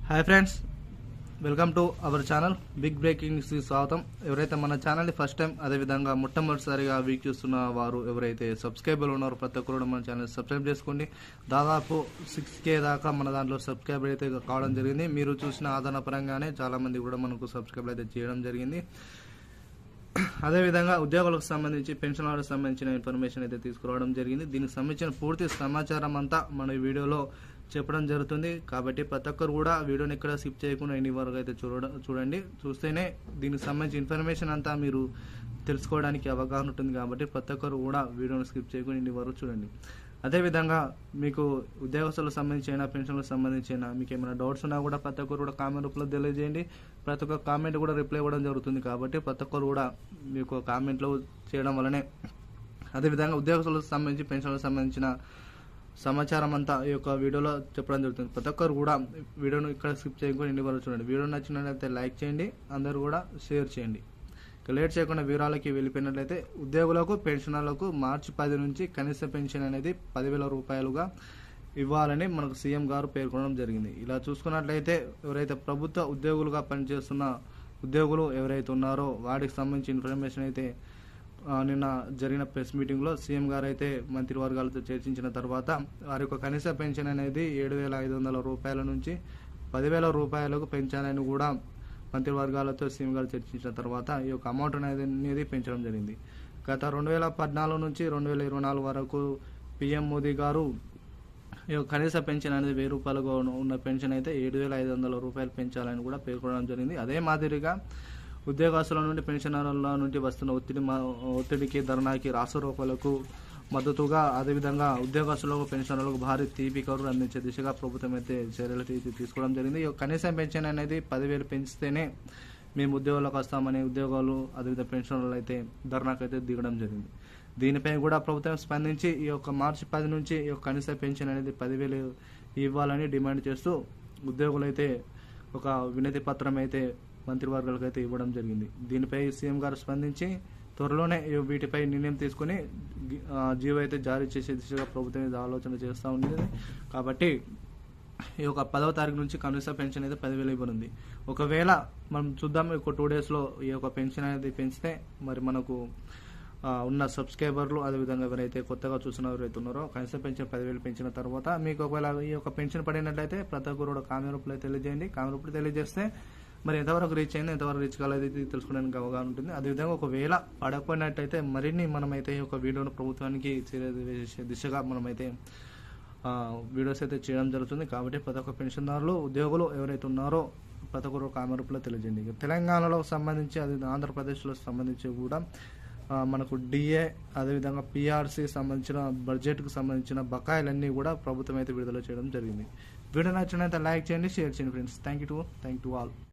Hi friends, welcome to our channel. Big breaking న్యూస్కి స్వాగతం. ఎవరైతే మన ఛానల్ని ఫస్ట్ టైం అదేవిధంగా మొట్టమొదటిసారిగా వీక్షిస్తున్న వారు ఎవరైతే సబ్స్క్రైబర్లు ఉన్నారో ప్రతి ఒక్కరు కూడా మన ఛానల్ సబ్స్క్రైబ్ చేసుకోండి. దాదాపు 6K దాకా మన దాంట్లో సబ్స్క్రైబర్ అయితే కావడం జరిగింది. మీరు చూసిన ఆదరణ పరంగానే చాలామంది కూడా మనకు సబ్స్క్రైబ్ అయితే చేయడం జరిగింది. అదేవిధంగా ఉద్యోగులకు సంబంధించి పెన్షన్ వారికి సంబంధించిన ఇన్ఫర్మేషన్ అయితే తీసుకురావడం జరిగింది. దీనికి సంబంధించిన పూర్తి సమాచారం అంతా మన వీడియోలో చెప్పడం జరుగుతుంది. కాబట్టి ప్రతి ఒక్కరు కూడా వీడియోని ఎక్కడ స్కిప్ చేయకుండా ఎన్ని వరకు అయితే చూడండి. చూస్తేనే దీనికి సంబంధించిన ఇన్ఫర్మేషన్ అంతా మీరు తెలుసుకోవడానికి అవగాహన ఉంటుంది. కాబట్టి ప్రతి ఒక్కరు కూడా వీడియోని స్కిప్ చేయకుండా ఇన్ని వరకు చూడండి. అదేవిధంగా మీకు ఉద్యోగస్తులకు సంబంధించిన పెన్షన్లకు సంబంధించిన మీకు ఏమైనా డౌట్స్ ఉన్నా కూడా ప్రతి ఒక్కరు కూడా కామెంట్ రూపంలో తెలియజేయండి. ప్రతి ఒక్క కామెంట్ కూడా రిప్లై ఇవ్వడం జరుగుతుంది. కాబట్టి ప్రతి ఒక్కరు కూడా మీకు కామెంట్లో చేయడం వల్లనే అదేవిధంగా ఉద్యోగస్తులకు సంబంధించి పెన్షన్లకు సంబంధించిన సమాచారం అంతా ఈ యొక్క వీడియోలో చెప్పడం జరుగుతుంది. ప్రతి ఒక్కరు కూడా వీడియోను ఇక్కడ స్కిప్ చేయకుండా ఇన్ని వరకు చూడండి. వీడియో నచ్చినట్లయితే లైక్ చేయండి, అందరూ కూడా షేర్ చేయండి. లేట్ చేయకుండా వివరాలకి వెళ్ళిపోయినట్లయితే ఉద్యోగులకు పెన్షనర్లకు మార్చి 10 నుంచి కనీస పెన్షన్ అనేది 10,000 రూపాయలుగా ఇవ్వాలని మనకు సీఎం గారు పేర్కొనడం జరిగింది. ఇలా చూసుకున్నట్లయితే ఎవరైతే ప్రభుత్వ ఉద్యోగులుగా పనిచేస్తున్న ఉద్యోగులు ఎవరైతే ఉన్నారో వాటికి సంబంధించి ఇన్ఫర్మేషన్ అయితే నిన్న జరిగిన ప్రెస్ మీటింగ్లో సీఎం గారు అయితే మంత్రివర్గాలతో చర్చించిన తర్వాత వారి యొక్క కనీస పెన్షన్ అనేది 7,500 రూపాయల నుంచి 10,000 రూపాయలకు పెంచాలని కూడా మంత్రివర్గాలతో సీఎం గారు చర్చించిన తర్వాత ఈ యొక్క అమౌంట్ అనేది పెంచడం జరిగింది. గత 2014 నుంచి 2024 వరకు పీఎం మోదీ గారు ఈ యొక్క కనీస పెన్షన్ అనేది 1,000 రూపాయలుగా ఉన్న పెన్షన్ అయితే 7,500 రూపాయలు పెంచాలని కూడా పేర్కొనడం జరిగింది. అదే మాదిరిగా ఉద్యోగస్తుల నుండి పెన్షనర్ల నుండి వస్తున్న ఒత్తిడికి ధర్నాకి రాష్ట్ర రూపాయలకు మద్దతుగా అదేవిధంగా ఉద్యోగస్తులకు పెన్షనర్లకు భారీ తీపి కరువులు అందించే దిశగా ప్రభుత్వం అయితే చర్యలు తీసుకోవడం జరిగింది. ఈ కనీస పెన్షన్ అనేది 10,000 పెంచితేనే మేము ఉద్యోగాలకు వస్తామని ఉద్యోగాలు అదేవిధంగా పెన్షనర్లు అయితే ధర్నాకు అయితే దిగడం జరిగింది. దీనిపై కూడా ప్రభుత్వం స్పందించి ఈ యొక్క మార్చి 10 నుంచి ఈ యొక్క కనీస పెన్షన్ అనేది 10,000 ఇవ్వాలని డిమాండ్ చేస్తూ ఉద్యోగులు అయితే ఒక వినతి పత్రం అయితే మంత్రివర్గాలకు అయితే ఇవ్వడం జరిగింది. దీనిపై సీఎం గారు స్పందించి త్వరలోనే వీటిపై నిర్ణయం తీసుకుని జీవో అయితే జారీ చేసే దిశగా ప్రభుత్వం మీద ఆలోచన చేస్తూ ఉండేది. కాబట్టి ఈ యొక్క 10వ తారీఖు నుంచి కనీస పెన్షన్ అయితే 10,000 ఇవ్వనుంది. ఒకవేళ మనం చూద్దాం ఒక 2 డేస్లో ఈ యొక్క పెన్షన్ అనేది పెంచితే మరి మనకు ఉన్న సబ్స్క్రైబర్లు అదేవిధంగా ఎవరైతే కొత్తగా చూసిన ఎవరైతే ఉన్నారో కనీస పెన్షన్ 10,000 పెంచిన తర్వాత మీకు ఒకవేళ ఈ యొక్క పెన్షన్ పడినట్లయితే ప్రతి ఒక్కరు కూడా కామెంట్ రూపంలో తెలియజేయండి. కామెంట్ రూపంలో తెలియజేస్తే మరి ఎంతవరకు రీచ్ అయింది ఎంతవరకు రీచ్ కాలేదు తెలుసుకోవడానికి అవగాహన ఉంటుంది. అదేవిధంగా ఒకవేళ పడకపోయినట్టయితే మరిన్ని మనమైతే ఈ యొక్క వీడియోను ప్రభుత్వానికి చేసే దిశగా మనమైతే వీడియోస్ అయితే చేయడం జరుగుతుంది. కాబట్టి ప్రతి ఒక్క పెన్షన్దారులు ఉద్యోగులు ఎవరైతే ఉన్నారో ప్రతి ఒక్కరు కామెంట్ రూపంలో తెలియజేయండి. తెలంగాణలో సంబంధించి అది ఆంధ్రప్రదేశ్లో సంబంధించి కూడా మనకు డిఏ అదేవిధంగా పిఆర్సీ సంబంధించిన బడ్జెట్కు సంబంధించిన బకాయిలన్నీ కూడా ప్రభుత్వం అయితే విడుదల చేయడం జరిగింది. వీడియో నచ్చినట్లయితే లైక్ చేయండి, షేర్ చేయండి friends. Thank you to all.